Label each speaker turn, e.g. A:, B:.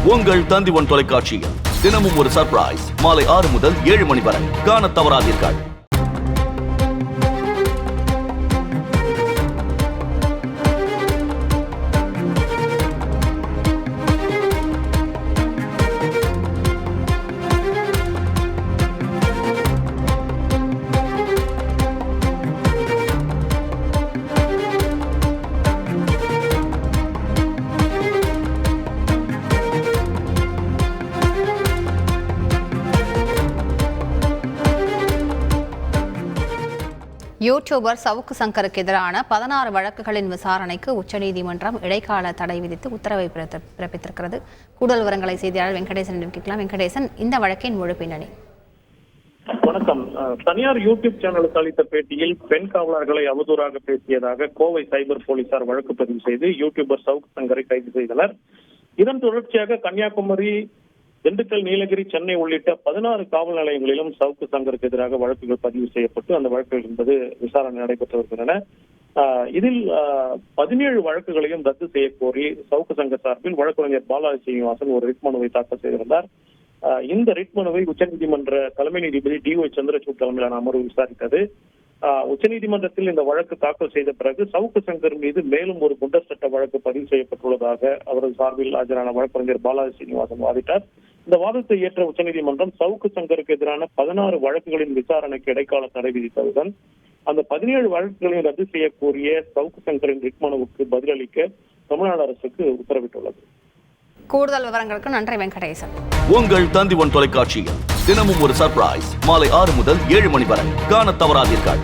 A: உங்கள் தந்தி1 தொலைக்காட்சியில் தினமும் ஒரு சர்ப்ரைஸ் மாலை 6 முதல் 7 மணி வரை காணத் தவறாதீர்கள்.
B: யூடியூபர் சவுக்கு சங்கருக்கு எதிரான 16 வழக்குகளின் விசாரணைக்கு உச்சநீதிமன்றம் இடைக்கால தடை விதித்து உத்தரவை பிறப்பித்திருக்கிறது. கூடுதல் விவரங்களை செய்தியாளர் வெங்கடேசன் கேட்கலாம். வெங்கடேசன், இந்த வழக்கின் முழு பின்னணி.
C: வணக்கம். தனியார் யூடியூப் சேனலுக்கு அளித்த பேட்டியில் பெண் காவலர்களை அவதூறாக பேசியதாக கோவை சைபர் போலீசார் வழக்கு பதிவு செய்து யூடியூபர் சவுக்கு சங்கரை கைது செய்தனர். இதன் தொடர்ச்சியாக கன்னியாகுமரி, திண்டுக்கல், நீலகிரி, சென்னை உள்ளிட்ட 16 காவல் நிலையங்களிலும் சவுக்கு சங்கருக்கு எதிராக வழக்குகள் பதிவு செய்யப்பட்டு அந்த வழக்குகள் என்பது விசாரணை நடைபெற்று வருகின்றன. இதில் 17 வழக்குகளையும் ரத்து செய்ய கோரி சவுக்கு சங்கர் சார்பில் வழக்கறிஞர் பாலாஜி சீனிவாசன் ஒரு ரிட் மனுவை தாக்கல் செய்திருந்தார். இந்த ரிட் மனுவை உச்சநீதிமன்ற தலைமை நீதிபதி DY சந்திரசூட் தலைமையிலான அமர்வு விசாரித்தது. உச்சநீதிமன்றத்தில் இந்த வழக்கு தாக்கல் செய்த பிறகு சவுக்கு சங்கர் மீது மேலும் ஒரு குண்டர் சட்ட வழக்கு பதிவு செய்யப்பட்டுள்ளதாக அவரது சார்பில் ஆஜரான வழக்கறிஞர் பாலாஜி சீனிவாசன் வாதிட்டார். இந்த வாதத்தை ஏற்ற உச்சநீதிமன்றம் சவுக்கு சங்கருக்கு எதிரான 16 வழக்குகளின் விசாரணைக்கு இடைக்கால தடை விதித்ததுடன் அந்த 17 வழக்குகளையும் ரத்து செய்ய கோரிய சவுக்கு சங்கரின் ரிட் மனுவுக்கு பதிலளிக்க தமிழ்நாடு அரசுக்கு உத்தரவிட்டுள்ளது.
B: கூடுதல் விவரங்களுக்கு நன்றி வெங்கடேசன்.
A: உங்கள் தந்தி1 தொலைக்காட்சியில் தினமும் ஒரு சர்ப்ரைஸ் மாலை 6 முதல் 7 மணி வரை காணத் தவறாதீர்கள்.